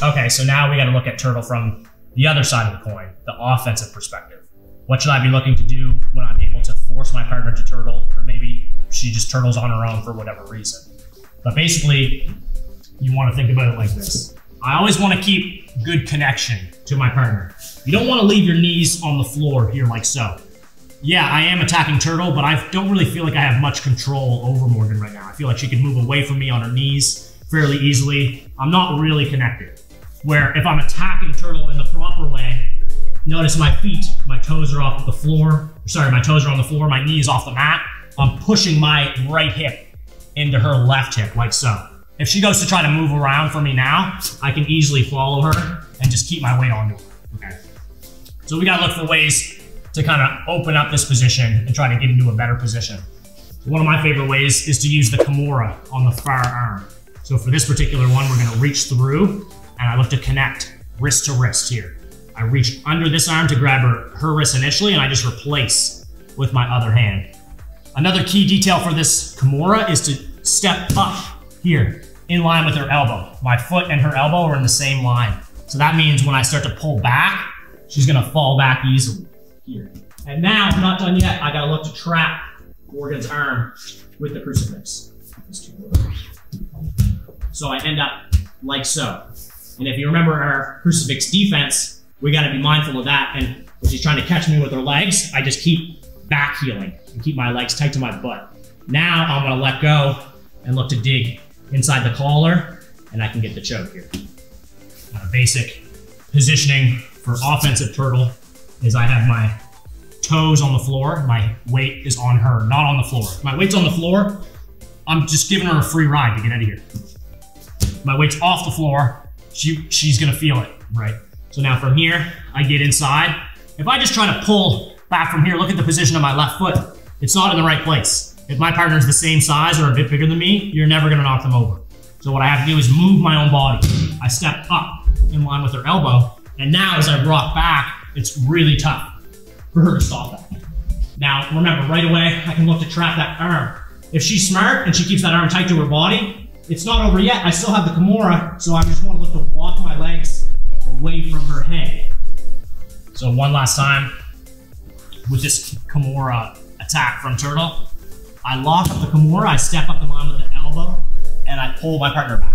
Okay, so now we got to look at turtle from the other side of the coin, the offensive perspective. What should I be looking to do when I'm able to force my partner to turtle, or maybe she just turtles on her own for whatever reason? But basically, you want to think about it like this. I always want to keep good connection to my partner. You don't want to leave your knees on the floor here like so. Yeah, I am attacking turtle, but I don't really feel like I have much control over Morgan right now. I feel like she can move away from me on her knees fairly easily. I'm not really connected. Where if I'm attacking turtle in the proper way, notice my feet, my toes are off the floor. Sorry, my toes are on the floor, my knees off the mat. I'm pushing my right hip into her left hip, like so. If she goes to try to move around for me now, I can easily follow her and just keep my weight onto her, okay? So we gotta look for ways to kind of open up this position and try to get into a better position. One of my favorite ways is to use the Kimura on the far arm. So for this particular one, we're gonna reach through and I look to connect wrist to wrist here. I reach under this arm to grab her wrist initially and I just replace with my other hand. Another key detail for this Kimura is to step up here in line with her elbow. My foot and her elbow are in the same line. So that means when I start to pull back, she's gonna fall back easily here. And now, I'm not done yet. I gotta look to trap Morgan's arm with the crucifix. So I end up like so. And if you remember our crucifix defense, we gotta be mindful of that. And when she's trying to catch me with her legs, I just keep back heeling and keep my legs tight to my butt. Now I'm gonna let go and look to dig inside the collar, and I can get the choke here. Basic positioning for offensive turtle is I have my toes on the floor, my weight is on her, not on the floor. If my weight's on the floor, I'm just giving her a free ride to get out of here. My weight's off the floor, she's gonna feel it, right? So now from here, I get inside. If I just try to pull back from here, look at the position of my left foot, it's not in the right place. If my partner's the same size or a bit bigger than me, you're never gonna knock them over. So what I have to do is move my own body. I step up in line with her elbow, and now as I rock back, it's really tough for her to stop that. Now, remember, right away, I can look to trap that arm. If she's smart and she keeps that arm tight to her body, it's not over yet. I still have the Kimura, so I just want to look to walk my legs away from her head. So one last time, with this Kimura attack from turtle, I lock up the Kimura, I step up in line with the elbow, and I pull my partner back.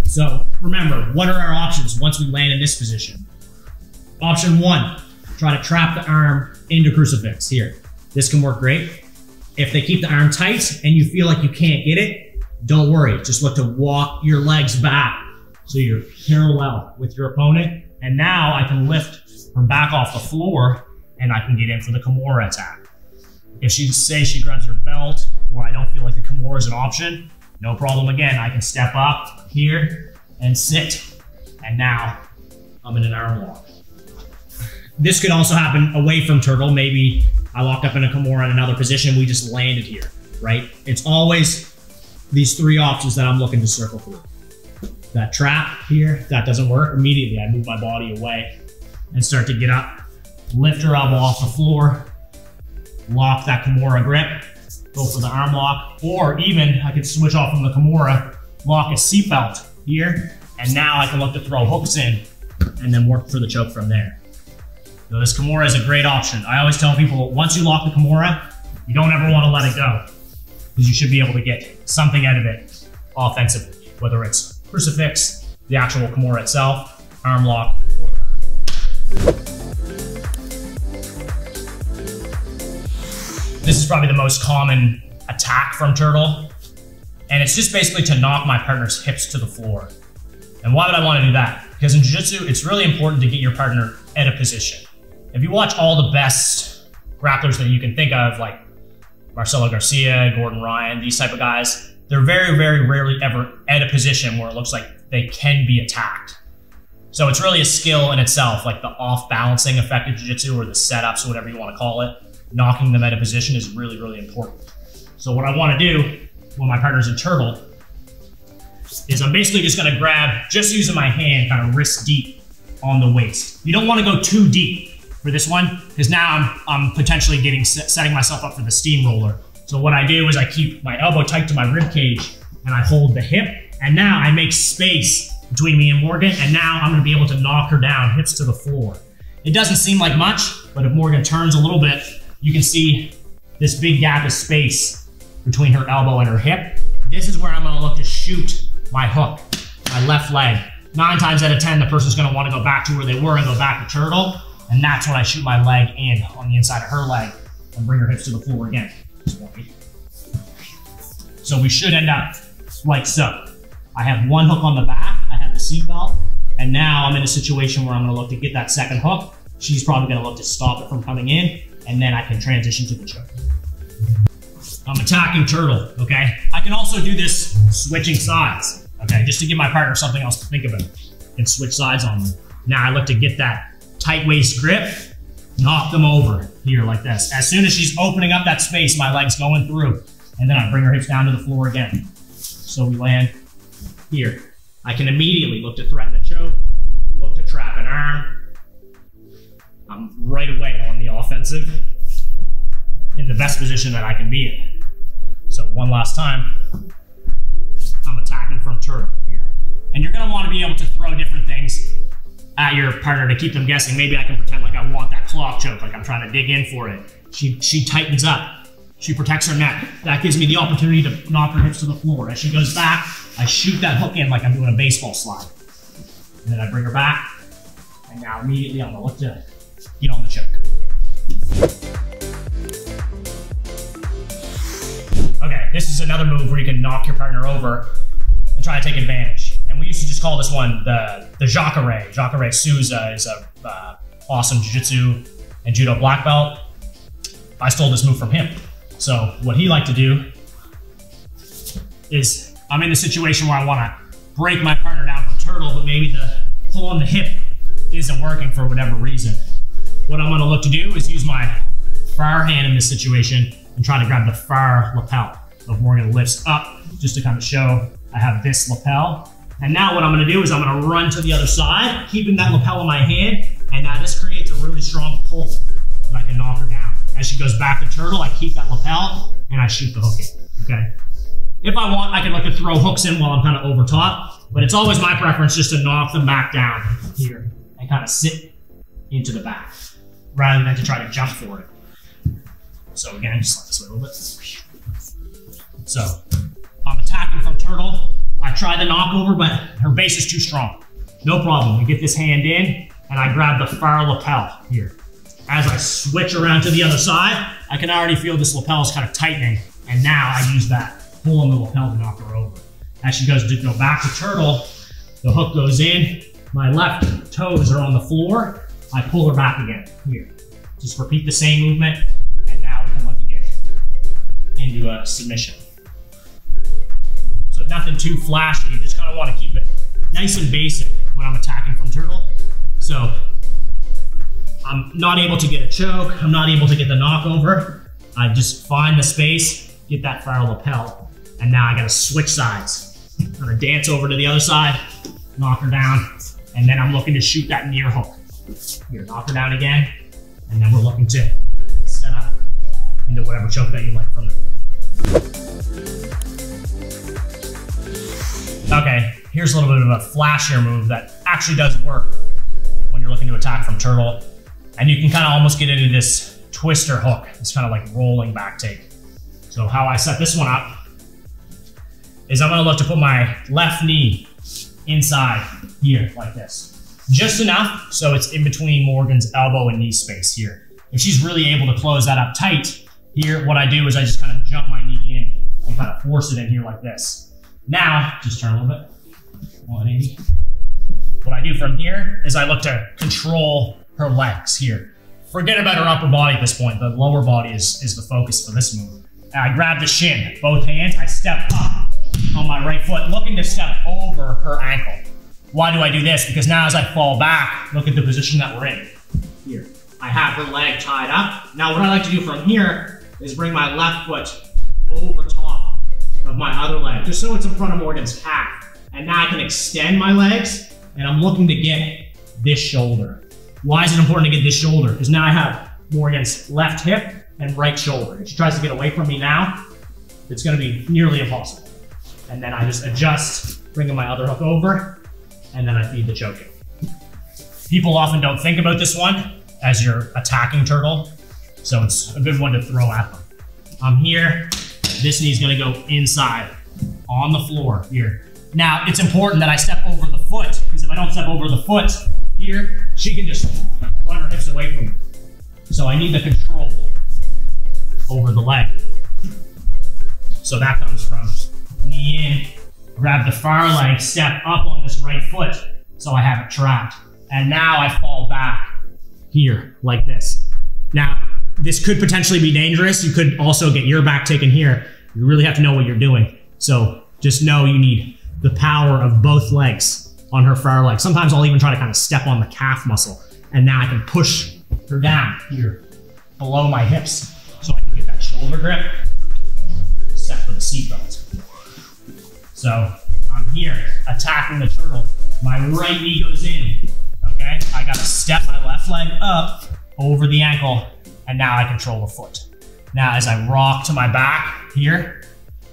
So remember, what are our options once we land in this position? Option one, try to trap the arm into crucifix here. This can work great. If they keep the arm tight and you feel like you can't get it, don't worry. Just look to walk your legs back so you're parallel with your opponent. And now I can lift her back off the floor and I can get in for the Kimura attack. If she grabs her belt or I don't feel like the Kimura is an option, no problem again. I can step up here and sit. And now I'm in an arm lock. This could also happen away from turtle. Maybe I locked up in a Kimura in another position. We just landed here, right? It's always these three options that I'm looking to circle through. That trap here, that doesn't work. Immediately I move my body away and start to get up, lift her elbow off the floor, lock that Kimura grip, go for the arm lock, or even I could switch off from the Kimura, lock a seatbelt here, and now I can look to throw hooks in and then work for the choke from there. So this Kimura is a great option. I always tell people, once you lock the Kimura, you don't ever want to let it go, because you should be able to get something out of it offensively, whether it's crucifix, the actual Kimura itself, arm lock, or that. This is probably the most common attack from turtle, and it's just basically to knock my partner's hips to the floor. And why would I want to do that? Because in jiu-jitsu, it's really important to get your partner at a position. If you watch all the best grapplers that you can think of, like Marcelo Garcia, Gordon Ryan, these type of guys, they're very, very rarely ever at a position where it looks like they can be attacked. So it's really a skill in itself, like the off-balancing effect of jiu-jitsu or the setups, or whatever you want to call it. Knocking them at a position is really, really important. So what I want to do when my partner's in turtle is I'm basically just going to grab, just using my hand, kind of wrist deep on the waist. You don't want to go too deep for this one, because now I'm potentially setting myself up for the steamroller. So what I do is I keep my elbow tight to my rib cage and I hold the hip And now I make space between me and Morgan, and now I'm gonna be able to knock her down, hips to the floor. It doesn't seem like much, but if Morgan turns a little bit, you can see this big gap of space between her elbow and her hip. This is where I'm gonna look to shoot my hook, my left leg. 9 times out of 10, the person's gonna wanna go back to where they were and go back to turtle, and that's when I shoot my leg in on the inside of her leg and bring her hips to the floor again. So we should end up like so. I have one hook on the back, I have the seatbelt, and now I'm in a situation where I'm gonna look to get that second hook. She's probably gonna look to stop it from coming in, and then I can transition to the choke. I'm attacking turtle, okay? I can also do this switching sides, okay? Just to give my partner something else to think about. And switch sides on them. Now I look to get that tight waist grip, knock them over here like this. As soon as she's opening up that space, my leg's going through, and then I bring her hips down to the floor again. So we land here. I can immediately look to threaten the choke, look to trap an arm. I'm right away on the offensive in the best position that I can be in. So one last time, I'm attacking from turtle here. And you're gonna wanna be able to throw different things at your partner to keep them guessing. Maybe I can pretend like I want that clock choke, like I'm trying to dig in for it. She tightens up. She protects her neck. That gives me the opportunity to knock her hips to the floor. As she goes back, I shoot that hook in like I'm doing a baseball slide. And then I bring her back, and now immediately I'm gonna look to get on the choke. Okay, this is another move where you can knock your partner over and try to take advantage. And we used to just call this one the Jacare. Jacare Souza is a awesome jiu-jitsu and judo black belt. I stole this move from him. So what he liked to do is, I'm in a situation where I wanna break my partner down from turtle, but maybe the pull on the hip isn't working for whatever reason. What I'm gonna look to do is use my far hand in this situation and try to grab the far lapel of Morgan lifts up, just to kind of show I have this lapel. And now what I'm gonna do is I'm gonna run to the other side, keeping that lapel in my hand, and now this creates a really strong pull that I can knock her down. As she goes back to turtle, I keep that lapel and I shoot the hook in, okay? If I want, I can look to throw hooks in while I'm kind of over top, but it's always my preference just to knock them back down here and kind of sit into the back rather than to try to jump for it. So again, just like this way a little bit. So I'm attacking from turtle. I try the knock over, but her base is too strong. No problem, we get this hand in and I grab the far lapel here. As I switch around to the other side, I can already feel this lapel is kind of tightening, and now I use that pull on the lapel to knock her over. As she goes to go back to turtle, the hook goes in, my left toes are on the floor, I pull her back again, here. Just repeat the same movement, and now we can look to get into a submission. So nothing too flashy, you just kind of want to keep it nice and basic when I'm attacking from turtle. So I'm not able to get a choke, I'm not able to get the knockover. I just find the space, get that far lapel, and now I gotta switch sides. I'm gonna dance over to the other side, knock her down, and then I'm looking to shoot that near hook. Here, knock her down again, and then we're looking to set up into whatever choke that you like from there. Okay, here's a little bit of a flashier move that actually does work when you're looking to attack from turtle. And you can kind of almost get into this twister hook. It's kind of like rolling back take. So how I set this one up is I'm gonna look to put my left knee inside here like this. Just enough so it's in between Morgan's elbow and knee space here. If she's really able to close that up tight, here what I do is I just kind of jump my knee in and kind of force it in here like this. Now, just turn a little bit, 180. What I do from here is I look to control her legs here. Forget about her upper body at this point. The lower body is the focus for this move. I grab the shin, both hands, I step up on my right foot, looking to step over her ankle. Why do I do this? Because now as I fall back, look at the position that we're in. Here, I have her leg tied up. Now what I like to do from here is bring my left foot over top of my other leg, just so it's in front of Morgan's calf. And now I can extend my legs, and I'm looking to get this shoulder. Why is it important to get this shoulder? Because now I have Morgan's left hip and right shoulder. If she tries to get away from me now, it's gonna be nearly impossible. And then I just adjust bringing my other hook over, and then I feed the choking. People often don't think about this one as you're attacking turtle, so it's a good one to throw at them. I'm here, this knee's gonna go inside, on the floor here. Now, it's important that I step over the foot, because if I don't step over the foot here, she can just run her hips away from me. So I need the control over the leg. So that comes from knee in, grab the far leg, step up on this right foot, so I have it trapped. And now I fall back here, like this. Now, this could potentially be dangerous. You could also get your back taken here. You really have to know what you're doing. So just know you need the power of both legs on her far leg. Sometimes I'll even try to kind of step on the calf muscle, and now I can push her down here below my hips so I can get that shoulder grip set for the seatbelt. So I'm here attacking the turtle. My right knee goes in, okay? I gotta step my left leg up over the ankle, and now I control the foot. Now as I rock to my back here,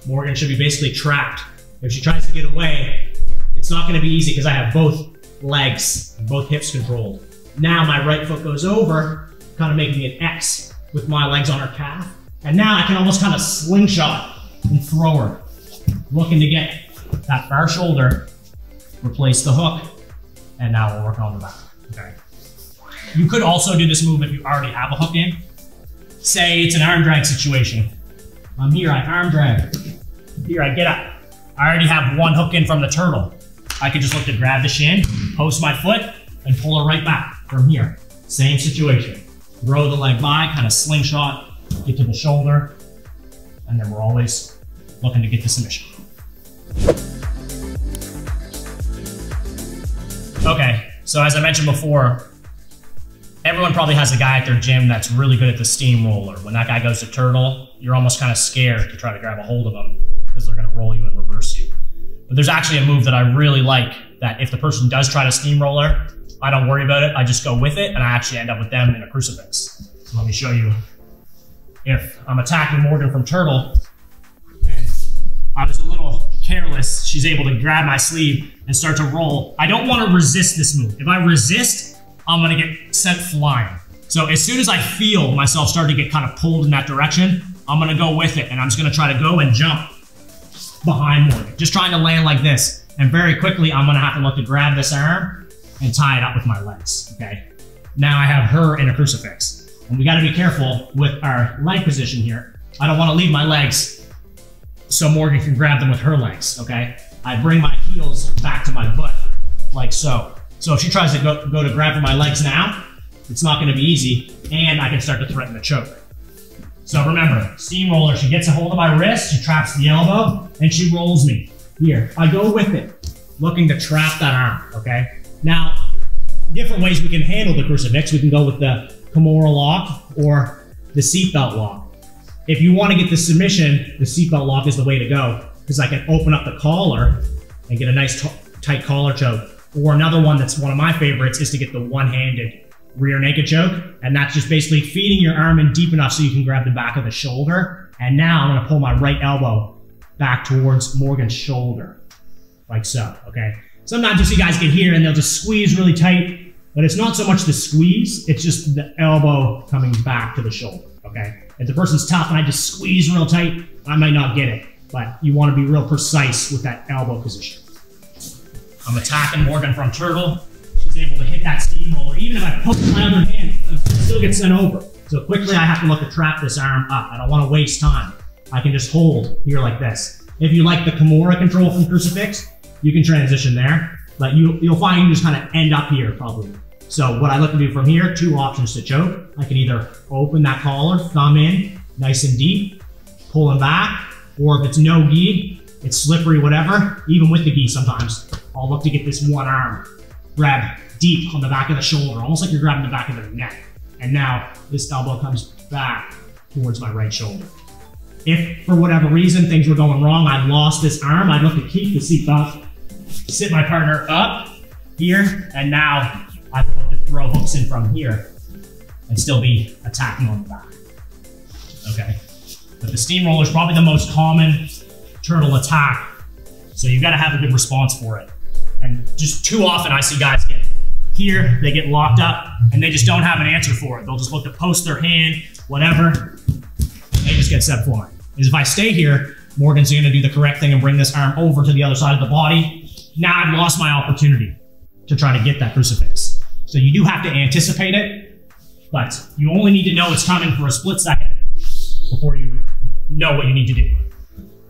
Morgan should be basically trapped. If she tries to get away, it's not gonna be easy because I have both legs and both hips controlled. Now my right foot goes over, kind of making an X with my legs on her calf. And now I can almost kind of slingshot and throw her, looking to get that far shoulder, replace the hook, and now we're working on the back, okay? You could also do this move if you already have a hook in. Say it's an arm drag situation. I'm here, I arm drag. Here, I get up. I already have one hook in from the turtle. I could just look to grab the shin, post my foot, and pull her right back from here. Same situation. Throw the leg by, kind of slingshot, get to the shoulder, and then we're always looking to get the submission. Okay, so as I mentioned before, everyone probably has a guy at their gym that's really good at the steamroller. When that guy goes to turtle, you're almost kind of scared to try to grab a hold of them because they're gonna roll you and reverse you. But there's actually a move that I really like that if the person does try to steamroller, I don't worry about it, I just go with it and I actually end up with them in a crucifix. So let me show you. If I'm attacking Morgan from turtle, and I was a little careless, she's able to grab my sleeve and start to roll. I don't want to resist this move. If I resist, I'm gonna get sent flying. So as soon as I feel myself start to get kind of pulled in that direction, I'm gonna go with it and I'm just gonna try to go and jump behind Morgan. Just trying to land like this. And very quickly, I'm gonna have to look to grab this arm and tie it up with my legs, okay? Now I have her in a crucifix. And we gotta be careful with our leg position here. I don't wanna leave my legs so Morgan can grab them with her legs, okay? I bring my heels back to my butt, like so. So if she tries to go to grab for my legs now, it's not gonna be easy, and I can start to threaten the choke. So remember, steamroller, she gets a hold of my wrist, she traps the elbow, and she rolls me. Here, I go with it, looking to trap that arm, okay? Now, different ways we can handle the crucifix. We can go with the Kimura lock or the seatbelt lock. If you want to get the submission, the seatbelt lock is the way to go because I can open up the collar and get a nice tight collar choke. Or another one that's one of my favorites is to get the one-handed rear naked choke. And that's just basically feeding your arm in deep enough so you can grab the back of the shoulder. And now I'm gonna pull my right elbow back towards Morgan's shoulder, like so, okay? Sometimes you see guys get here and they'll just squeeze really tight, but it's not so much the squeeze, it's just the elbow coming back to the shoulder, okay? If the person's tough and I just squeeze real tight, I might not get it, but you wanna be real precise with that elbow position. I'm attacking Morgan from turtle. She's able to hit that steamroller. Even if I poke my other hand, it still gets sent over. So quickly I have to look to trap this arm up. I don't wanna waste time. I can just hold here like this. If you like the Kimura control from crucifix, you can transition there, but you'll find you just kind of end up here probably. So what I look to do from here, two options to choke. I can either open that collar, thumb in, nice and deep, pull him back, or if it's no gi, it's slippery, whatever, even with the gi sometimes, I'll look to get this one arm, grab deep on the back of the shoulder, almost like you're grabbing the back of their neck. And now this elbow comes back towards my right shoulder. If for whatever reason things were going wrong, I'd lost this arm, I'd look to keep the seatbelt, sit my partner up here, and now I can look to throw hooks in from here and still be attacking on the back, okay? But the steamroller is probably the most common turtle attack So you gotta have a good response for it. And just too often I see guys get here, they get locked up, and they just don't have an answer for it. They'll just look to post their hand, whatever, they just get set flying. Because if I stay here, Morgan's gonna do the correct thing and bring this arm over to the other side of the body. Now I've lost my opportunity to try to get that crucifix. So you do have to anticipate it, but you only need to know it's coming for a split second before you know what you need to do.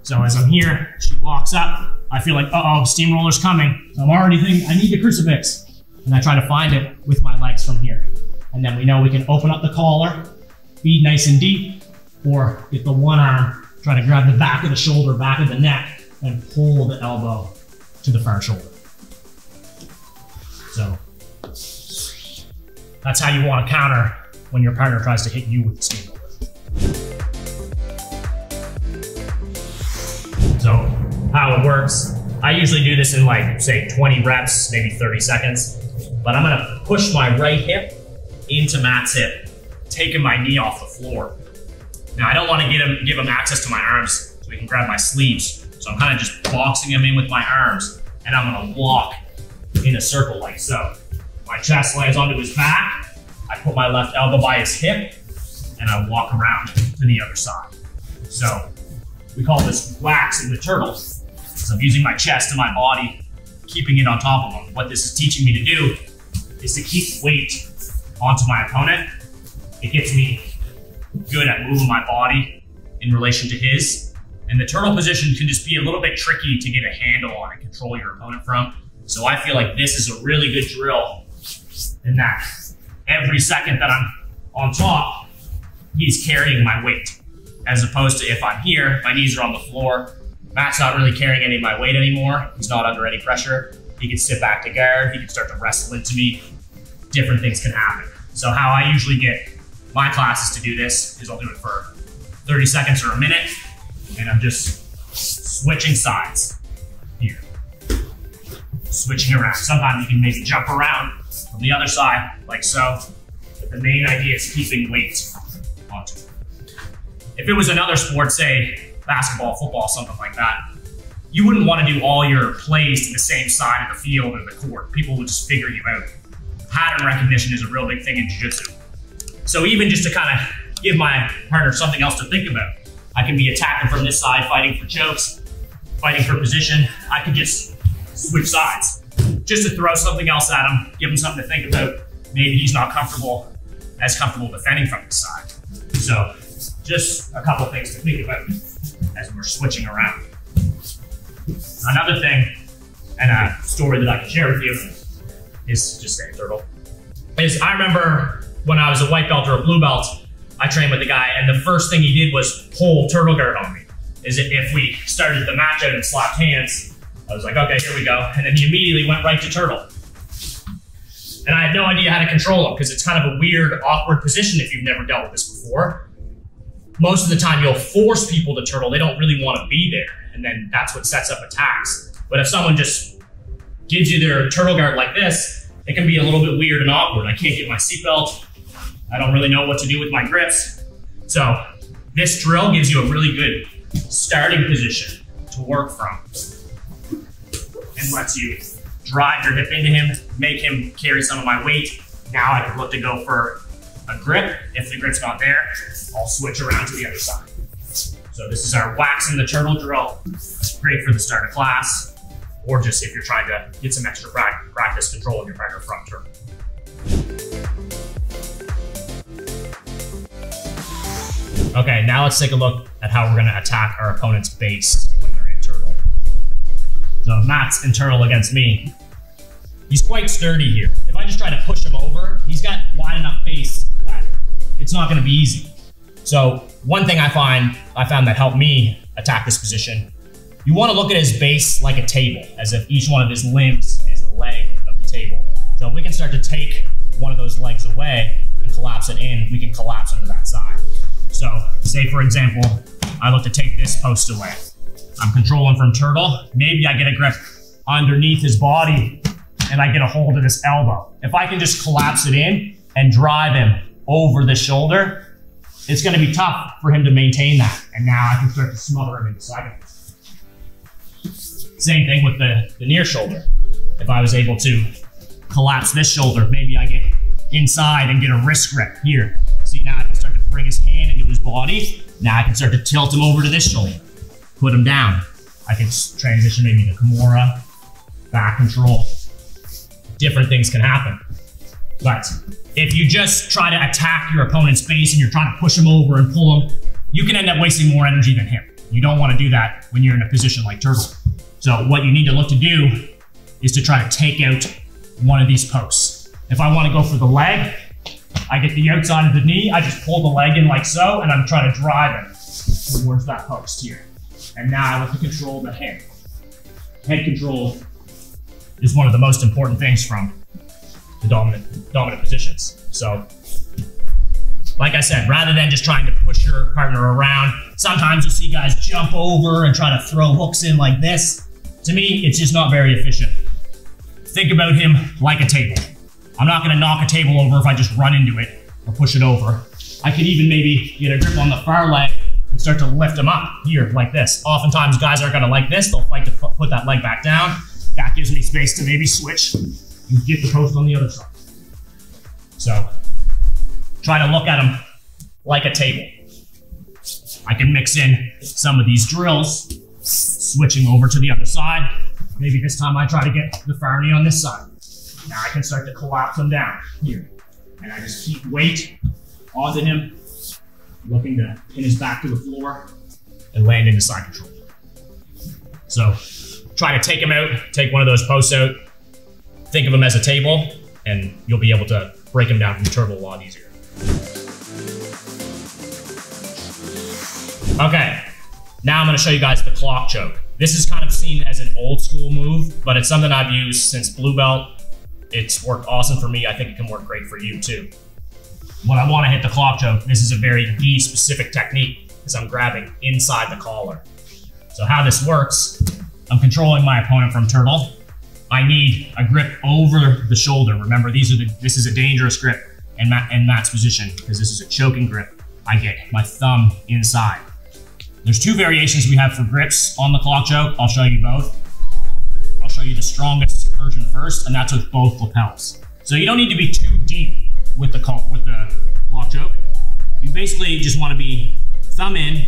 So as I'm here, she walks up, I feel like, uh-oh, steamroller's coming. So I'm already thinking, I need the crucifix. And I try to find it with my legs from here. And then we know we can open up the collar, feed nice and deep, or get the one arm, try to grab the back of the shoulder, back of the neck, and pull the elbow to the far shoulder. So that's how you want to counter when your partner tries to hit you with the steamroller. So how it works, I usually do this in like, say 20 reps, maybe 30 seconds, but I'm gonna push my right hip into Matt's hip, taking my knee off the floor. Now I don't wanna give him access to my arms so he can grab my sleeves. So I'm kind of just boxing him in with my arms, and I'm gonna walk in a circle like so. My chest lays onto his back, I put my left elbow by his hip, and I walk around to the other side. So we call this waxing the turtle. So I'm using my chest and my body, keeping it on top of him. What this is teaching me to do is to keep weight onto my opponent. It gets me good at moving my body in relation to his. And the turtle position can just be a little bit tricky to get a handle on and control your opponent from. So I feel like this is a really good drill in that every second that I'm on top, he's carrying my weight. As opposed to if I'm here, my knees are on the floor, Matt's not really carrying any of my weight anymore. He's not under any pressure. He can sit back to guard. He can start to wrestle into me. Different things can happen. So how I usually get my classes to do this is I'll do it for 30 seconds or a minute, and I'm just switching sides here. Switching around. Sometimes you can maybe jump around from the other side, like so. But the main idea is keeping weight onto it. If it was another sport, say basketball, football, something like that, you wouldn't want to do all your plays to the same side of the field or the court. People would just figure you out. Pattern recognition is a real big thing in jiu-jitsu. So even just to kind of give my partner something else to think about, I can be attacking from this side, fighting for chokes, fighting for position. I can just switch sides, just to throw something else at him, give him something to think about. Maybe he's not as comfortable defending from this side. So just a couple things to think about as we're switching around. Another thing, and a story that I can share with you, is just saying turtle, is I remember when I was a white belt or a blue belt, I trained with a guy, and the first thing he did was pull turtle guard on me. Is if we started the match out and slapped hands, I was like, okay, here we go. And then he immediately went right to turtle. And I had no idea how to control him because it's kind of a weird, awkward position if you've never dealt with this before. Most of the time you'll force people to turtle. They don't really want to be there. And then that's what sets up attacks. But if someone just gives you their turtle guard like this, it can be a little bit weird and awkward. I can't get my seatbelt. I don't really know what to do with my grips. So this drill gives you a really good starting position to work from and lets you drive your hip into him, make him carry some of my weight. Now I can look to go for a grip. If the grip's not there, I'll switch around to the other side. So this is our waxing the turtle drill. It's great for the start of class, or just if you're trying to get some extra practice controlling your partner from turtle. Okay, now let's take a look at how we're gonna attack our opponent's base when they're in turtle. So if Matt's in turtle against me, he's quite sturdy here. If I just try to push him over, he's got wide enough base that it's not gonna be easy. So one thing I found that helped me attack this position, you wanna look at his base like a table, as if each one of his limbs is a leg of the table. So if we can start to take one of those legs away and collapse it in, we can collapse into that side. So say for example, I look to take this post away. I'm controlling from turtle. Maybe I get a grip underneath his body and I get a hold of this elbow. If I can just collapse it in and drive him over the shoulder, it's gonna be tough for him to maintain that. And now I can start to smother him into seconds. Same thing with the near shoulder. If I was able to collapse this shoulder, maybe I get inside and get a wrist grip here. See, now I can start to bring his hand into his body. Now I can start to tilt him over to this shoulder, put him down. I can transition maybe to Kimura, back control. Different things can happen. But if you just try to attack your opponent's base and you're trying to push him over and pull him, you can end up wasting more energy than him. You don't want to do that when you're in a position like Turtle. So what you need to look to do is to try to take out one of these posts. If I want to go for the leg, I get the outside of the knee, I just pull the leg in like so, and I'm trying to drive it towards that post here. And now I look to control the head. Head control is one of the most important things from the dominant positions. So, like I said, rather than just trying to push your partner around, sometimes you'll see guys jump over and try to throw hooks in like this. To me, it's just not very efficient. Think about him like a table. I'm not gonna knock a table over if I just run into it or push it over. I could even maybe get a grip on the far leg and start to lift him up here like this. Oftentimes guys aren't gonna like this. They'll fight to put that leg back down. That gives me space to maybe switch and get the post on the other side. So try to look at him like a table. I can mix in some of these drills, switching over to the other side. Maybe this time I try to get the far knee on this side. Now I can start to collapse him down here. And I just keep weight onto him, looking to pin his back to the floor and land into side control. So try to take him out, take one of those posts out, think of him as a table, and you'll be able to break him down from turtle a lot easier. Okay, now I'm gonna show you guys the clock choke. This is kind of seen as an old school move, but it's something I've used since blue belt. It's worked awesome for me. I think it can work great for you too. When I wanna hit the clock choke, this is a very gi specific technique because I'm grabbing inside the collar. So how this works, I'm controlling my opponent from turtle. I need a grip over the shoulder. Remember, this is a dangerous grip in Matt's position because this is a choking grip. I get my thumb inside. There's two variations we have for grips on the clock choke. I'll show you both. I'll show you the strongest version first, and that's with both lapels. So you don't need to be too deep with the clock choke. You basically just want to be thumb in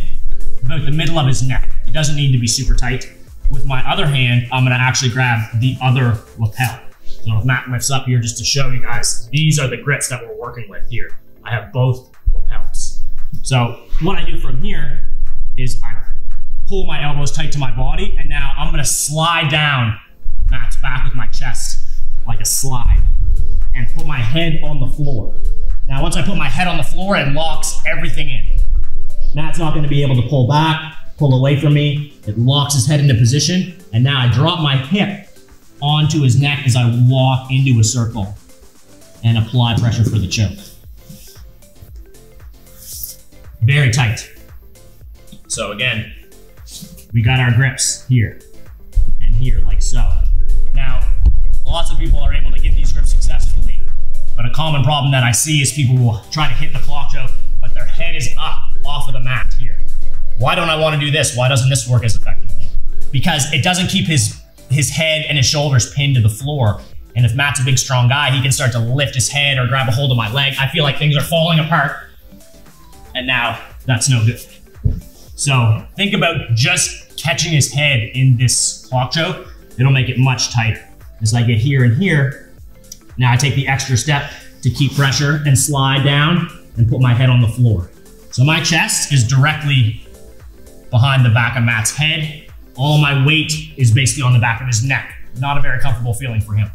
about the middle of his neck. It doesn't need to be super tight. With my other hand, I'm gonna actually grab the other lapel. So if Matt lifts up here just to show you guys, these are the grips that we're working with here. I have both lapels. So what I do from here is I pull my elbows tight to my body, and now I'm gonna slide down Matt's back with my chest like a slide and put my head on the floor. Now once I put my head on the floor, it locks everything in. Matt's not gonna be able to pull back, pull away from me. It locks his head into position, and now I drop my hip onto his neck as I walk into a circle and apply pressure for the choke. Very tight. So again, we got our grips here and here like so. Now, lots of people are able to get these grips successfully, but a common problem that I see is people will try to hit the clock choke, but their head is up off of the mat here. Why don't I want to do this? Why doesn't this work as effectively? Because it doesn't keep his head and his shoulders pinned to the floor. And if Matt's a big, strong guy, he can start to lift his head or grab a hold of my leg. I feel like things are falling apart. And now that's no good. So think about just catching his head in this clock choke. It'll make it much tighter. As I get here and here, now I take the extra step to keep pressure and slide down and put my head on the floor. So my chest is directly behind the back of Matt's head. All my weight is basically on the back of his neck. Not a very comfortable feeling for him.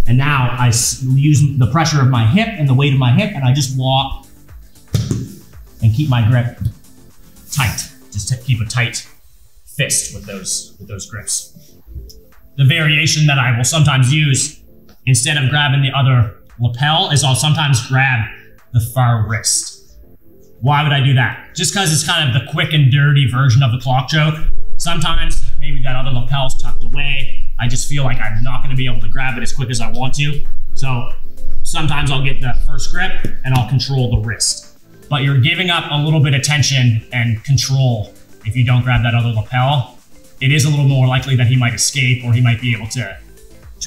And now I use the pressure of my hip and the weight of my hip, and I just walk and keep my grip tight. Just to keep a tight fist with those grips. The variation that I will sometimes use, instead of grabbing the other lapel, is I'll sometimes grab the far wrist. Why would I do that? Just because it's kind of the quick and dirty version of the clock choke. Sometimes maybe that other lapel's tucked away. I just feel like I'm not going to be able to grab it as quick as I want to. So sometimes I'll get the first grip and I'll control the wrist. But you're giving up a little bit of tension and control if you don't grab that other lapel. it is a little more likely that he might escape or he might be able to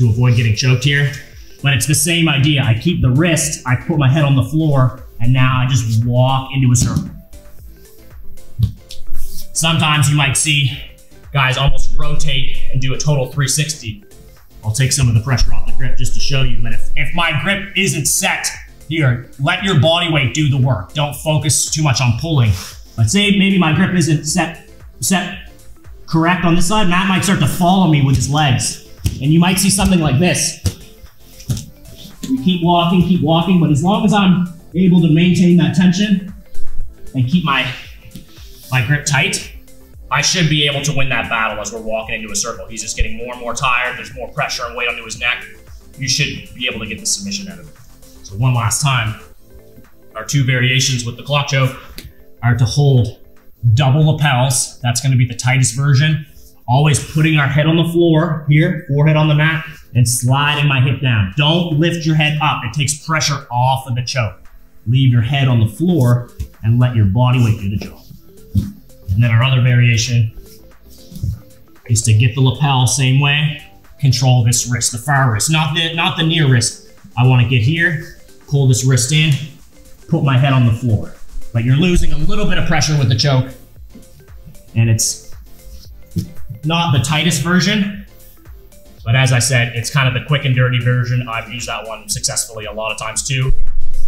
avoid getting choked here. But it's the same idea. I keep the wrist, I put my head on the floor, and now I just walk into a circle. Sometimes you might see guys almost rotate and do a total 360. I'll take some of the pressure off the grip just to show you, but if my grip isn't set here, let your body weight do the work. Don't focus too much on pulling. Let's say maybe my grip isn't set correct on this side. Matt might start to follow me with his legs, and you might see something like this. We keep walking, but as long as I'm able to maintain that tension and keep my grip tight, I should be able to win that battle as we're walking into a circle. He's just getting more and more tired. There's more pressure and weight onto his neck. You should be able to get the submission out of it. So one last time, our 2 variations with the clock choke are to hold double lapels. That's gonna be the tightest version. Always putting our head on the floor here, forehead on the mat, and sliding my hip down. Don't lift your head up. It takes pressure off of the choke. Leave your head on the floor and let your body weight do the job. And then our other variation is to get the lapel same way, control this wrist, the far wrist, not the near wrist. I want to get here, pull this wrist in, put my head on the floor. But you're losing a little bit of pressure with the choke, and it's not the tightest version, but as I said, it's kind of the quick and dirty version. I've used that one successfully a lot of times too.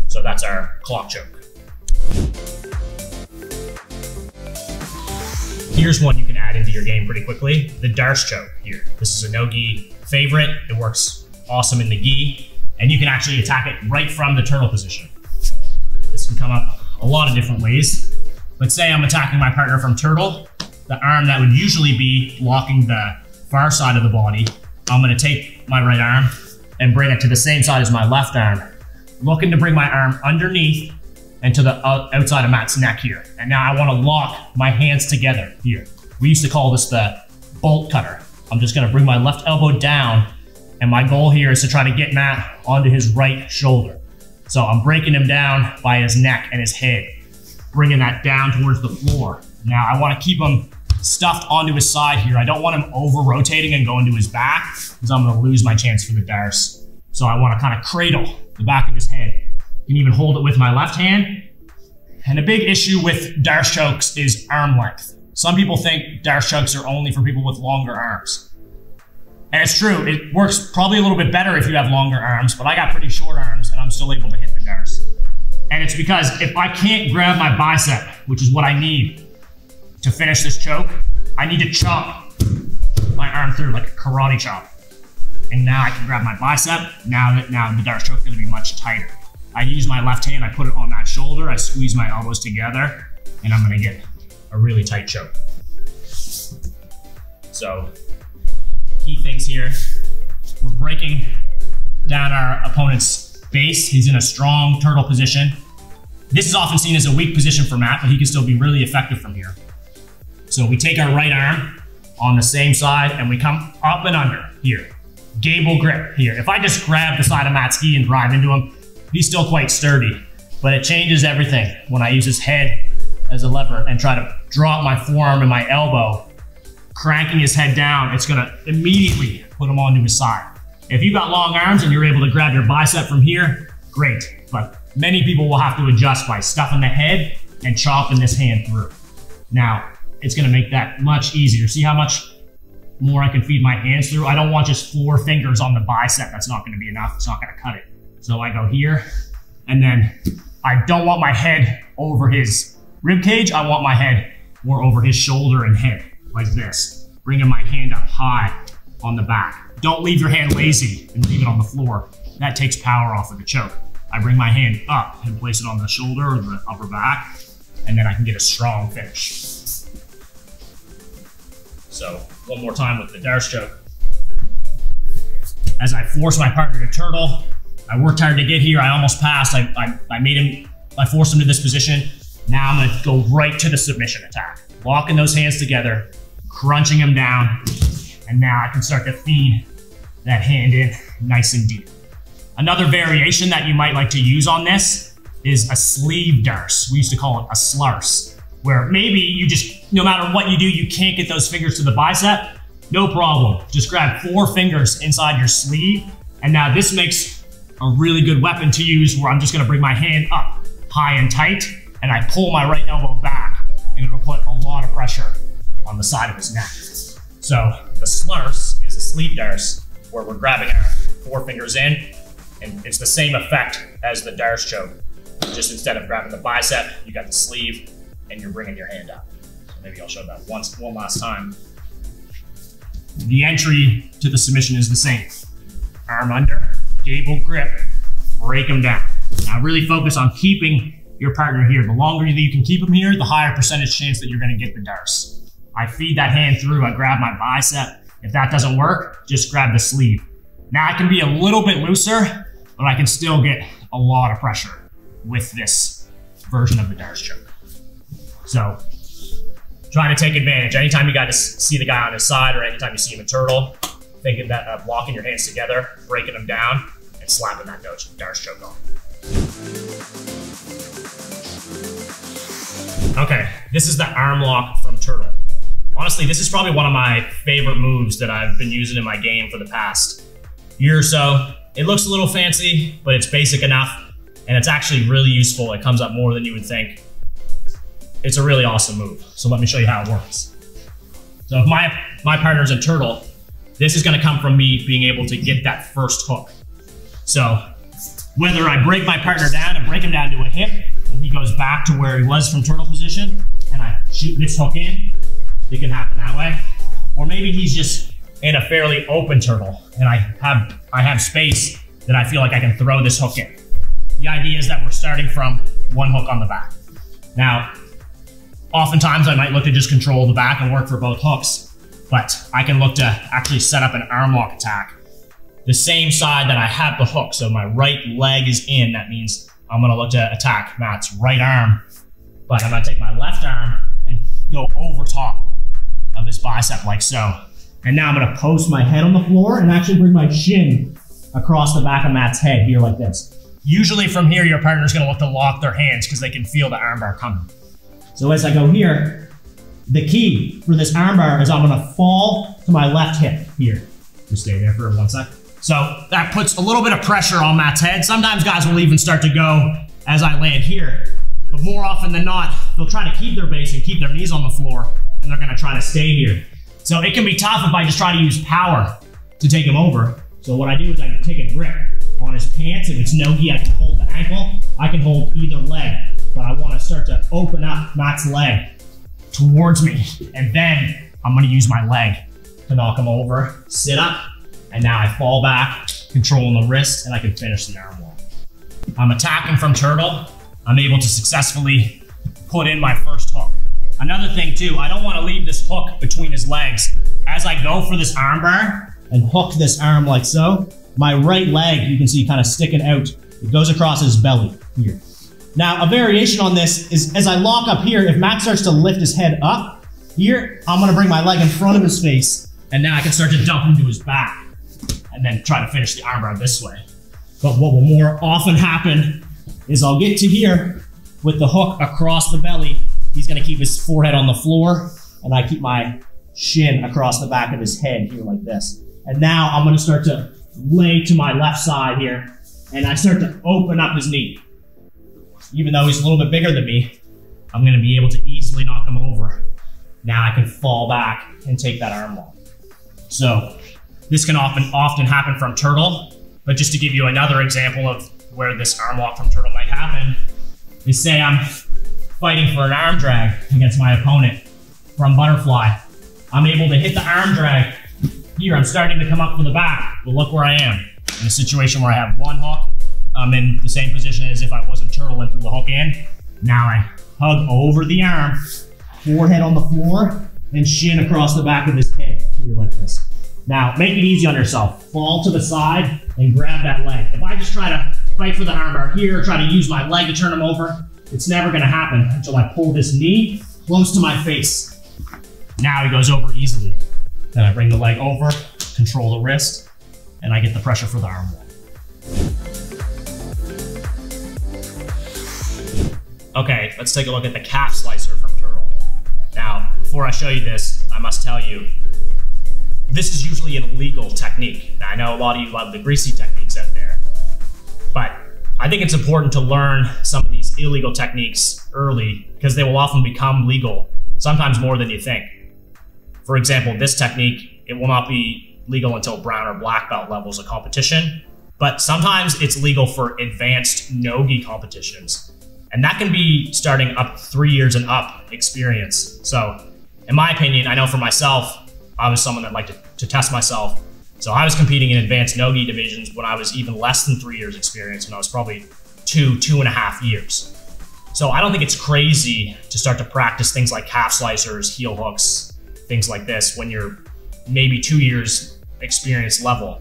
So that's our clock choke. Here's one you can add into your game pretty quickly, the Darce choke here. This is a no-gi favorite. It works awesome in the gi, and you can actually attack it right from the turtle position. This can come up a lot of different ways. Let's say I'm attacking my partner from turtle. The arm that would usually be blocking the far side of the body, I'm gonna take my right arm and bring it to the same side as my left arm, looking to bring my arm underneath and to the outside of Matt's neck here. And now I wanna lock my hands together here. We used to call this the bolt cutter. I'm just gonna bring my left elbow down, and my goal here is to try to get Matt onto his right shoulder. So I'm breaking him down by his neck and his head, bringing that down towards the floor. Now I wanna keep him stuffed onto his side here. I don't want him over rotating and going to his back, because I'm gonna lose my chance for the Darce. So I wanna kind of cradle the back of his head. You can even hold it with my left hand. And a big issue with Darce chokes is arm length. Some people think Darce chokes are only for people with longer arms. And it's true, it works probably a little bit better if you have longer arms, but I got pretty short arms and I'm still able to hit the Darce. And it's because if I can't grab my bicep, which is what I need to finish this choke, I need to chop my arm through like a karate chop. And now I can grab my bicep. Now the Darce choke is gonna be much tighter. I use my left hand, I put it on that shoulder, I squeeze my elbows together, and I'm gonna get a really tight choke. So, key things here, we're breaking down our opponent's base. He's in a strong turtle position. This is often seen as a weak position for Matt, but he can still be really effective from here. So we take our right arm on the same side and we come up and under here. Gable grip here. If I just grab the side of Matt's gi and drive into him, he's still quite sturdy, but it changes everything when I use his head as a lever and try to drop my forearm and my elbow, cranking his head down. It's gonna immediately put him onto his side. If you've got long arms and you're able to grab your bicep from here, great. But many people will have to adjust by stuffing the head and chopping this hand through. Now, it's gonna make that much easier. See how much more I can feed my hands through? I don't want just 4 fingers on the bicep. That's not gonna be enough. It's not gonna cut it. So I go here, and then I don't want my head over his rib cage. I want my head more over his shoulder and head, like this. Bringing my hand up high on the back. Don't leave your hand lazy and leave it on the floor. That takes power off of the choke. I bring my hand up and place it on the shoulder or the upper back, and then I can get a strong finish. So, one more time with the Darce choke. As I force my partner to turtle, I worked hard to get here. I almost passed. I forced him to this position. Now I'm gonna go right to the submission attack. Locking those hands together, crunching him down, and now I can start to feed that hand in nice and deep. Another variation that you might like to use on this is a sleeve Darce. We used to call it a slarce. where maybe you just, no matter what you do, you can't get those fingers to the bicep. No problem. Just grab 4 fingers inside your sleeve. And now this makes a really good weapon to use where I'm just gonna bring my hand up high and tight, and I pull my right elbow back, and it'll put a lot of pressure on the side of his neck. So the slurse is a sleeve Darce, where we're grabbing our 4 fingers in, and it's the same effect as the Darce choke. Just instead of grabbing the bicep, you got the sleeve, and you're bringing your hand up. So maybe I'll show that one last time. The entry to the submission is the same. Arm under, gable grip, break them down. Now really focus on keeping your partner here. The longer that you can keep them here, the higher percentage chance that you're gonna get the Darce. I feed that hand through, I grab my bicep. If that doesn't work, just grab the sleeve. Now I can be a little bit looser, but I can still get a lot of pressure with this version of the Darce choke. So, trying to take advantage. Anytime you got to see the guy on his side, or anytime you see him in turtle, thinking that locking your hands together, breaking them down, and slapping that Darce choke on. Okay, this is the arm lock from turtle. Honestly, this is probably one of my favorite moves that I've been using in my game for the past year or so. It looks a little fancy, but it's basic enough, and it's actually really useful. It comes up more than you would think. It's a really awesome move. So let me show you how it works. So if my partner's in turtle, this is gonna come from me being able to get that first hook. So whether I break my partner down and break him down to a hip, and he goes back to where he was from turtle position, and I shoot this hook in, it can happen that way. Or maybe he's just in a fairly open turtle, and I have space that I feel like I can throw this hook in. The idea is that we're starting from one hook on the back. Now, oftentimes I might look to just control the back and work for both hooks, but I can look to actually set up an arm lock attack the same side that I have the hook. So my right leg is in, that means I'm gonna look to attack Matt's right arm, but I'm gonna take my left arm and go over top of his bicep like so. And now I'm gonna post my head on the floor and actually bring my shin across the back of Matt's head here like this. Usually from here, your partner's gonna look to lock their hands because they can feel the armbar coming. So as I go here, the key for this armbar is I'm gonna fall to my left hip here. Just stay there for 1 sec. So that puts a little bit of pressure on Matt's head. Sometimes guys will even start to go as I land here, but more often than not, they'll try to keep their base and keep their knees on the floor, and they're gonna try to stay here. So it can be tough if I just try to use power to take him over. So what I do is I take a grip on his pants. If it's no-gi, I can hold the ankle. I can hold either leg, but I wanna start to open up Matt's leg towards me, and then I'm gonna use my leg to knock him over, sit up, and now I fall back, controlling the wrist, and I can finish the arm lock. I'm attacking from turtle. I'm able to successfully put in my first hook. Another thing too, I don't want to leave this hook between his legs. As I go for this arm bar and hook this arm like so, my right leg, you can see kind of sticking out. It goes across his belly here. Now, a variation on this is as I lock up here, if Matt starts to lift his head up here, I'm gonna bring my leg in front of his face, and now I can start to dump him to his back and then try to finish the armbar this way. But what will more often happen is I'll get to here with the hook across the belly. He's gonna keep his forehead on the floor, and I keep my shin across the back of his head here like this. And now I'm gonna start to lay to my left side here, and I start to open up his knee. Even though he's a little bit bigger than me, I'm gonna be able to easily knock him over. Now I can fall back and take that arm lock. So this can often happen from turtle, but just to give you another example of where this arm lock from turtle might happen, is say I'm fighting for an arm drag against my opponent from butterfly. I'm able to hit the arm drag. Here, I'm starting to come up from the back, but look where I am. In a situation where I have one hook, I'm in the same position as if I wasn't turtle and threw the hook in. Now I hug over the arm, forehead on the floor, and shin across the back of his head, here like this. Now, make it easy on yourself. Fall to the side and grab that leg. If I just try to fight for the armbar here, try to use my leg to turn him over, it's never gonna happen until I pull this knee close to my face. Now he goes over easily. Then I bring the leg over, control the wrist, and I get the pressure for the arm lock. Okay, let's take a look at the calf slicer from turtle. before I show you this, I must tell you, this is usually an illegal technique. Now, I know a lot of you love the greasy techniques out there, but I think it's important to learn some of these illegal techniques early because they will often become legal, sometimes more than you think. For example, this technique, it will not be legal until brown or black belt levels of competition, but sometimes it's legal for advanced no-gi competitions. And that can be starting up 3 years and up experience. So in my opinion, I know for myself, I was someone that liked to test myself. So I was competing in advanced no-gi divisions when I was even less than 3 years experience, when I was probably 2.5 years. So I don't think it's crazy to start to practice things like calf slicers, heel hooks, things like this when you're maybe 2 years experience level.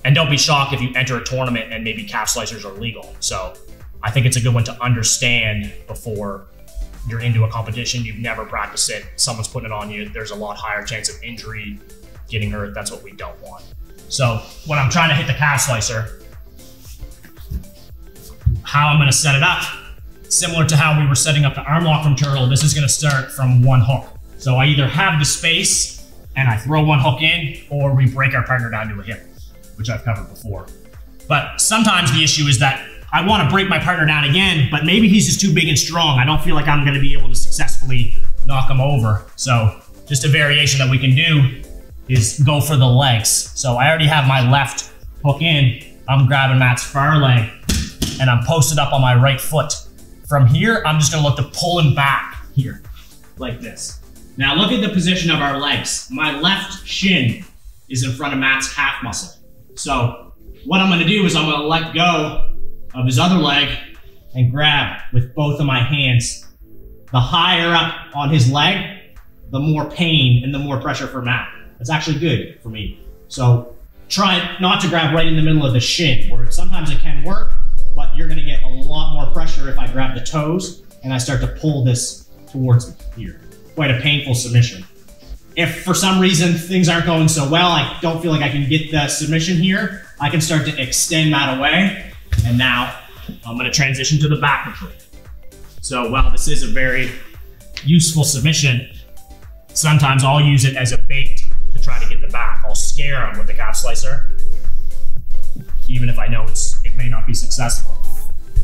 And don't be shocked if you enter a tournament and maybe calf slicers are legal. So I think it's a good one to understand before you're into a competition. You've never practiced it, someone's putting it on you, there's a lot higher chance of injury, getting hurt. That's what we don't want. So when I'm trying to hit the calf slicer, how I'm gonna set it up, similar to how we were setting up the arm lock from Turtle, this is gonna start from one hook. So I either have the space and I throw one hook in, or we break our partner down to a hip, which I've covered before. But sometimes the issue is that I want to break my partner down again, but maybe he's just too big and strong. I don't feel like I'm going to be able to successfully knock him over. So just a variation that we can do is go for the legs. So I already have my left hook in. I'm grabbing Matt's far leg and I'm posted up on my right foot. From here, I'm just going to look to pull him back here like this. Now look at the position of our legs. My left shin is in front of Matt's calf muscle. So what I'm going to do is I'm going to let go of his other leg and grab with both of my hands. The higher up on his leg, the more pain and the more pressure for Matt. That's actually good for me. So try not to grab right in the middle of the shin, where sometimes it can work, but you're gonna get a lot more pressure if I grab the toes and I start to pull this towards me here. Quite a painful submission. If for some reason things aren't going so well, I don't feel like I can get the submission here, I can start to extend Matt away. And now I'm going to transition to the back control. So while this is a very useful submission, sometimes I'll use it as a bait to try to get the back. I'll scare him with the calf slicer, even if I know it may not be successful.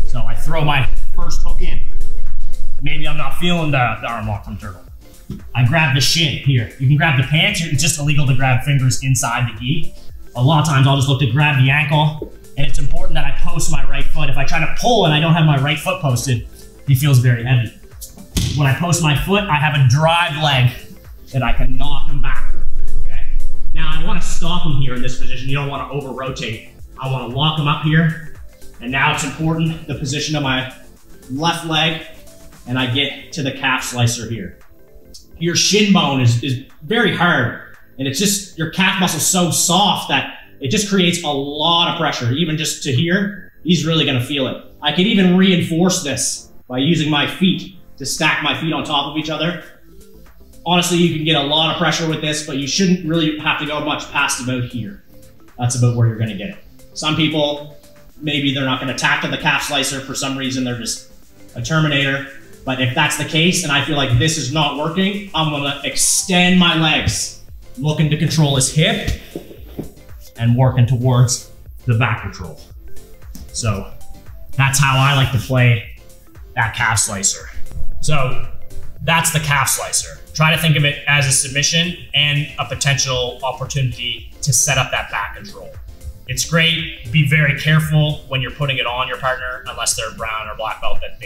So I throw my first hook in. Maybe I'm not feeling the arm lock from Turtle. I grab the shin here. You can grab the pants. It's just illegal to grab fingers inside the gi. A lot of times I'll just look to grab the ankle. And it's important that I post my right foot. If I try to pull and I don't have my right foot posted, he feels very heavy. When I post my foot, I have a drive leg that I can knock him back. Okay. Now I want to stop him here in this position. You don't want to over rotate. I want to lock him up here. And now it's important, the position of my left leg, and I get to the calf slicer here. Your shin bone is very hard, and it's just, your calf muscle's so soft that it just creates a lot of pressure. Even just to here, he's really gonna feel it. I can even reinforce this by using my feet to stack my feet on top of each other. Honestly, you can get a lot of pressure with this, but you shouldn't really have to go much past about here. That's about where you're gonna get it. Some people, maybe they're not gonna tackle the calf slicer for some reason, they're just a Terminator. But if that's the case and I feel like this is not working, I'm gonna extend my legs, looking to control his hip and working towards the back control. So that's how I like to play that calf slicer. So that's the calf slicer. Try to think of it as a submission and a potential opportunity to set up that back control. It's great. Be very careful when you're putting it on your partner, unless they're brown or black belt that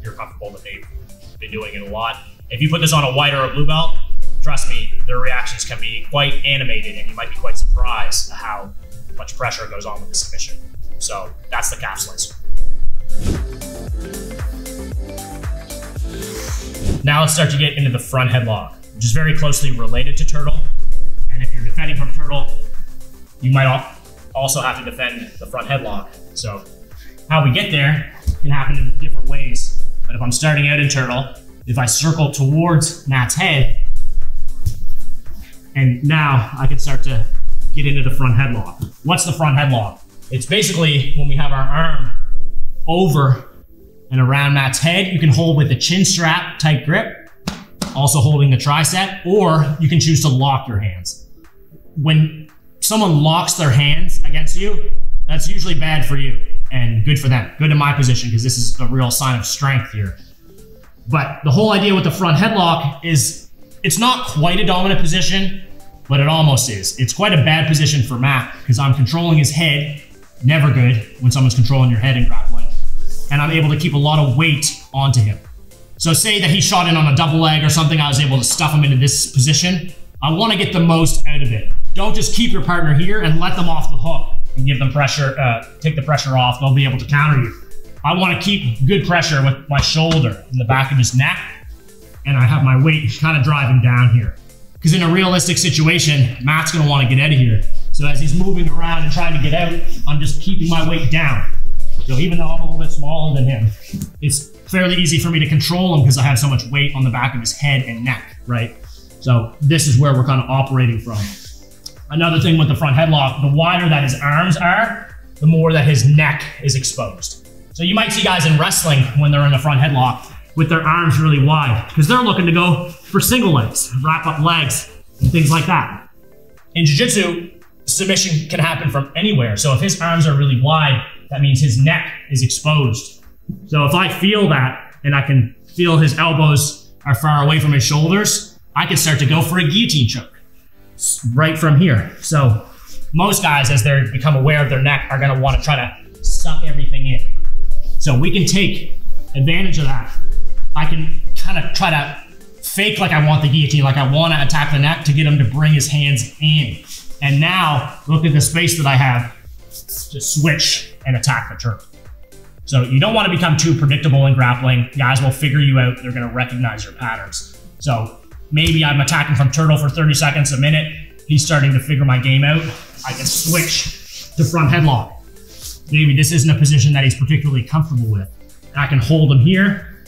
you're comfortable that they've been doing it a lot. If you put this on a white or a blue belt, trust me, their reactions can be quite animated and you might be quite surprised at how much pressure goes on with the submission. So that's the calf slicer. Now let's start to get into the front headlock, which is very closely related to Turtle. And if you're defending from Turtle, you might also have to defend the front headlock. So how we get there can happen in different ways. But if I'm starting out in Turtle, if I circle towards Matt's head, and now I can start to get into the front headlock. What's the front headlock? It's basically when we have our arm over and around Matt's head, you can hold with a chin strap, tight grip, also holding the tricep, or you can choose to lock your hands. When someone locks their hands against you, that's usually bad for you and good for them. Good in my position, because this is a real sign of strength here. But the whole idea with the front headlock is it's not quite a dominant position, but it almost is. It's quite a bad position for Matt because I'm controlling his head. Never good when someone's controlling your head in grappling. And I'm able to keep a lot of weight onto him. So say that he shot in on a double leg or something, I was able to stuff him into this position. I want to get the most out of it. Don't just keep your partner here and let them off the hook and give them pressure, take the pressure off. They'll be able to counter you. I want to keep good pressure with my shoulder in the back of his neck, and I have my weight kind of driving down here. Because in a realistic situation, Matt's going to want to get out of here. So as he's moving around and trying to get out, I'm just keeping my weight down. So even though I'm a little bit smaller than him, it's fairly easy for me to control him because I have so much weight on the back of his head and neck, right? So this is where we're kind of operating from. Another thing with the front headlock, the wider that his arms are, the more that his neck is exposed. So you might see guys in wrestling when they're in the front headlock with their arms really wide because they're looking to go for single legs, wrap up legs, and things like that. In jiu-jitsu, submission can happen from anywhere. So if his arms are really wide, that means his neck is exposed. So if I feel that and I can feel his elbows are far away from his shoulders, I can start to go for a guillotine choke right from here. So most guys, as they become aware of their neck, are going to want to try to suck everything in. So we can take advantage of that. I can kind of try to fake like I want the guillotine, like I want to attack the neck to get him to bring his hands in. And now look at the space that I have to switch and attack the turtle. So you don't want to become too predictable in grappling. Guys will figure you out. They're going to recognize your patterns. So maybe I'm attacking from turtle for 30 seconds, a minute. He's starting to figure my game out. I can switch to front headlock. Maybe this isn't a position that he's particularly comfortable with. I can hold him here,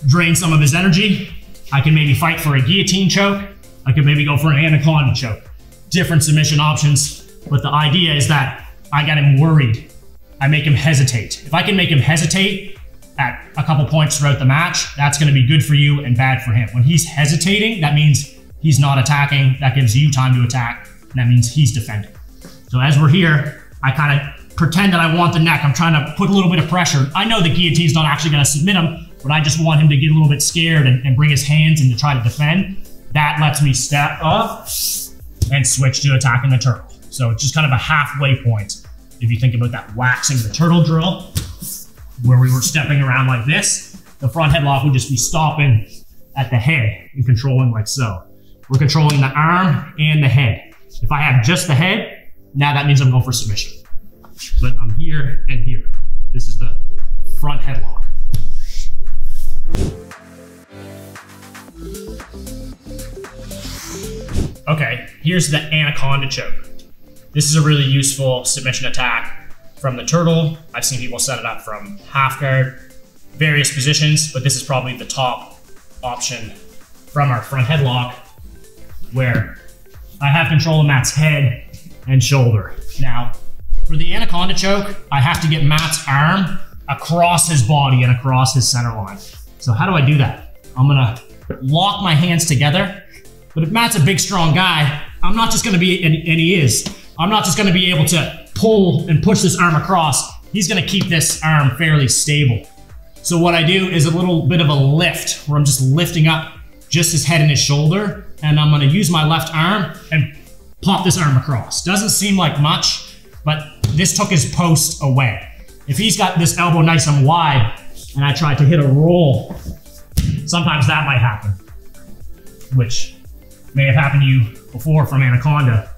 drain some of his energy. I can maybe fight for a guillotine choke. I could maybe go for an anaconda choke. Different submission options, but the idea is that I got him worried. I make him hesitate. If I can make him hesitate at a couple points throughout the match, that's gonna be good for you and bad for him. When he's hesitating, that means he's not attacking. That gives you time to attack, and that means he's defending. So as we're here, I kind of pretend that I want the neck. I'm trying to put a little bit of pressure. I know the guillotine's not actually gonna submit him, but I just want him to get a little bit scared and bring his hands in to try to defend. That lets me step up and switch to attacking the turtle. So it's just kind of a halfway point. If you think about that waxing the turtle drill, where we were stepping around like this, the front headlock would just be stopping at the head and controlling like so. We're controlling the arm and the head. If I have just the head, now that means I'm going for submission. But I'm here and here. This is the front headlock. Okay, here's the Anaconda choke. This is a really useful submission attack from the turtle. I've seen people set it up from half guard, various positions, but this is probably the top option from our front headlock, where I have control of Matt's head and shoulder. Now, for the Anaconda choke, I have to get Matt's arm across his body and across his center line. So how do I do that? I'm gonna lock my hands together, but if Matt's a big, strong guy, I'm not just gonna be, and he is, I'm not just gonna be able to pull and push this arm across. He's gonna keep this arm fairly stable. So what I do is a little bit of a lift, where I'm just lifting up just his head and his shoulder, and I'm gonna use my left arm and pop this arm across. Doesn't seem like much, but this took his post away. If he's got this elbow nice and wide, and I try to hit a roll, sometimes that might happen, which may have happened to you before from Anaconda.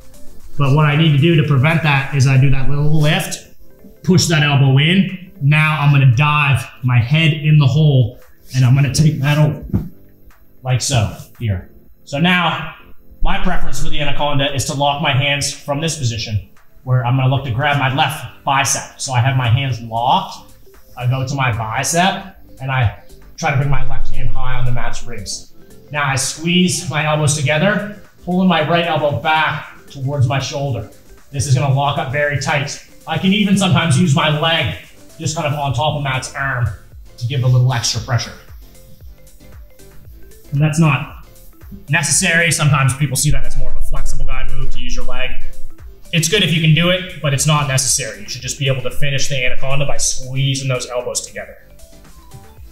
But what I need to do to prevent that is I do that little lift, push that elbow in. Now I'm gonna dive my head in the hole, and I'm gonna take that over, like so, here. So now, my preference for the Anaconda is to lock my hands from this position, where I'm gonna look to grab my left bicep. So I have my hands locked, I go to my bicep, and I try to bring my left hand high on the mat's ribs. Now I squeeze my elbows together, pulling my right elbow back towards my shoulder. This is gonna lock up very tight. I can even sometimes use my leg just kind of on top of Matt's arm to give a little extra pressure. And that's not necessary. Sometimes people see that as more of a flexible guy move to use your leg. It's good if you can do it, but it's not necessary. You should just be able to finish the Anaconda by squeezing those elbows together.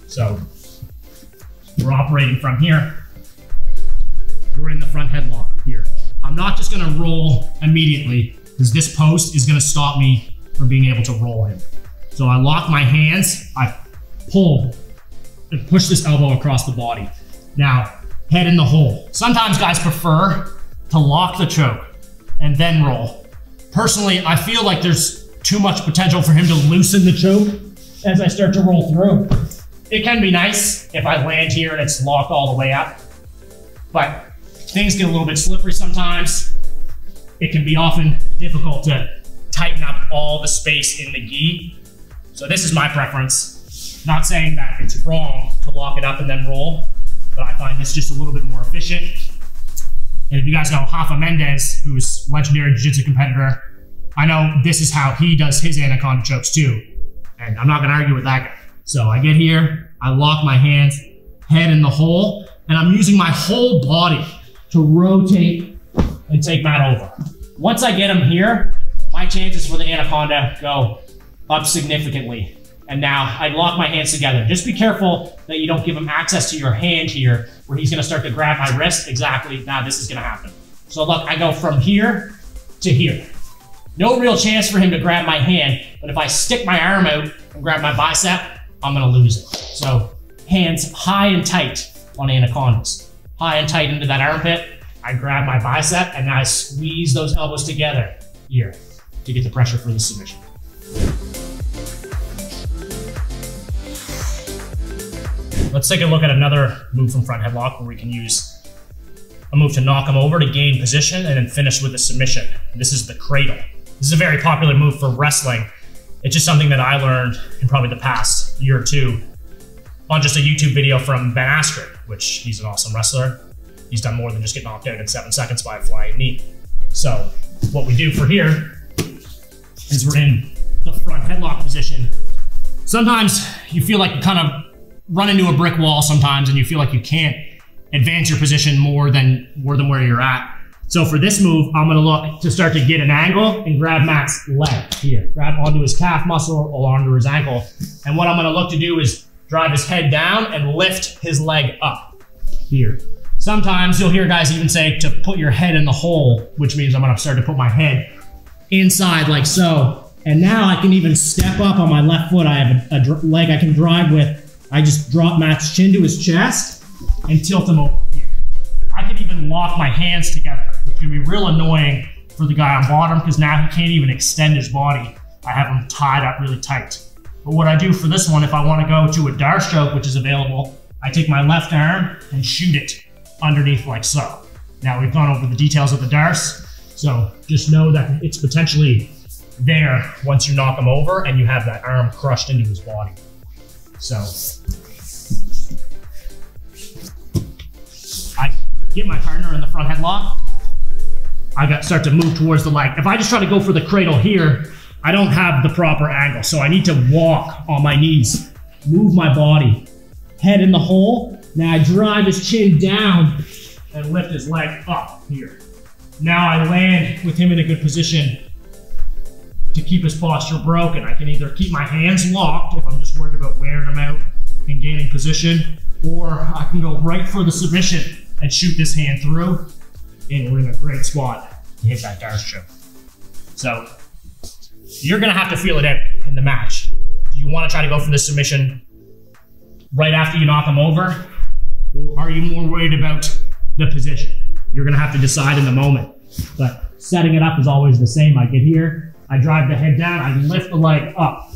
So we're operating from here. We're in the front headlock here. I'm not just gonna roll immediately because this post is gonna stop me from being able to roll him. So I lock my hands, I pull and push this elbow across the body. Now, head in the hole. Sometimes guys prefer to lock the choke and then roll. Personally, I feel like there's too much potential for him to loosen the choke as I start to roll through. It can be nice if I land here and it's locked all the way up, but things get a little bit slippery sometimes. It can be often difficult to tighten up all the space in the gi. So this is my preference. Not saying that it's wrong to lock it up and then roll, but I find this just a little bit more efficient. And if you guys know Rafa Mendez, who's a legendary jiu-jitsu competitor, I know this is how he does his Anaconda chokes too. And I'm not gonna argue with that guy. So I get here, I lock my hands, head in the hole, and I'm using my whole body to rotate and take Matt over. Once I get him here, my chances for the Anaconda go up significantly. And now I lock my hands together. Just be careful that you don't give him access to your hand here where he's gonna start to grab my wrist. Exactly, now this is gonna happen. So look, I go from here to here. No real chance for him to grab my hand, but if I stick my arm out and grab my bicep, I'm gonna lose it. So hands high and tight on Anacondas. High and tight into that armpit. I grab my bicep and now I squeeze those elbows together here to get the pressure for the submission. Let's take a look at another move from front headlock where we can use a move to knock him over to gain position and then finish with a submission. This is the Cradle. This is a very popular move for wrestling. It's just something that I learned in probably the past year or two on just a YouTube video from Ben Askren, which he's an awesome wrestler. He's done more than just get knocked out in 7 seconds by a flying knee. So what we do for here is we're in the front headlock position. Sometimes you feel like you kind of run into a brick wall sometimes and you feel like you can't advance your position more than where you're at. So for this move, I'm gonna look to start to get an angle and grab Matt's leg here. Grab onto his calf muscle or onto his ankle. And what I'm gonna look to do is drive his head down and lift his leg up here. Sometimes you'll hear guys even say to put your head in the hole, which means I'm gonna start to put my head inside like so. And now I can even step up on my left foot. I have a leg I can drive with. I just drop Matt's chin to his chest and tilt him over here. I can even lock my hands together, which can be real annoying for the guy on bottom because now he can't even extend his body. I have him tied up really tight. But what I do for this one, if I want to go to a Darce choke, which is available, I take my left arm and shoot it underneath like so. Now we've gone over the details of the Darce, so just know that it's potentially there once you knock him over and you have that arm crushed into his body. So I get my partner in the front headlock. I start to move towards the leg. If I just try to go for the Cradle here, I don't have the proper angle. So I need to walk on my knees, move my body, head in the hole. Now I drive his chin down and lift his leg up here. Now I land with him in a good position to keep his posture broken. I can either keep my hands locked if I'm just worried about wearing them out and gaining position, or I can go right for the submission and shoot this hand through, and we're in a great spot to hit that Darce choke. So you're gonna have to feel it out in the match. Do you wanna try to go for the submission right after you knock him over, or are you more worried about the position? You're gonna have to decide in the moment, but setting it up is always the same. I get here, I drive the head down, I lift the leg up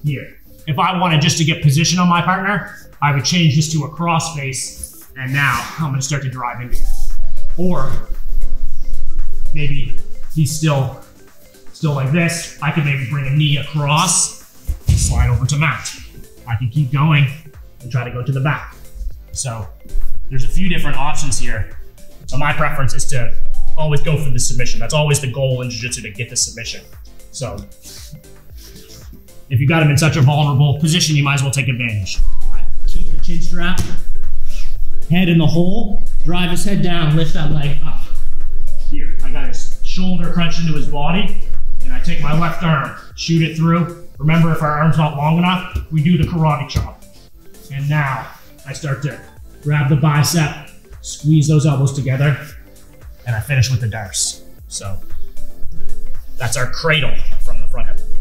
here. If I wanted just to get position on my partner, I would change this to a cross face, and now I'm gonna start to drive into it. Or maybe he's still like this. I could maybe bring a knee across, slide over to Matt. I can keep going and try to go to the back. So there's a few different options here. So my preference is to always go for the submission. That's always the goal in jiu-jitsu, to get the submission. So if you got him in such a vulnerable position, you might as well take advantage. I keep the chin strap head in the hole, drive his head down, lift that leg up. Here, I got his shoulder crunched into his body, and I take my left arm, shoot it through. Remember, if our arm's not long enough, we do the karate chop. And now, I start to grab the bicep, squeeze those elbows together, and I finish with the Darce. So, that's our cradle from the front hip.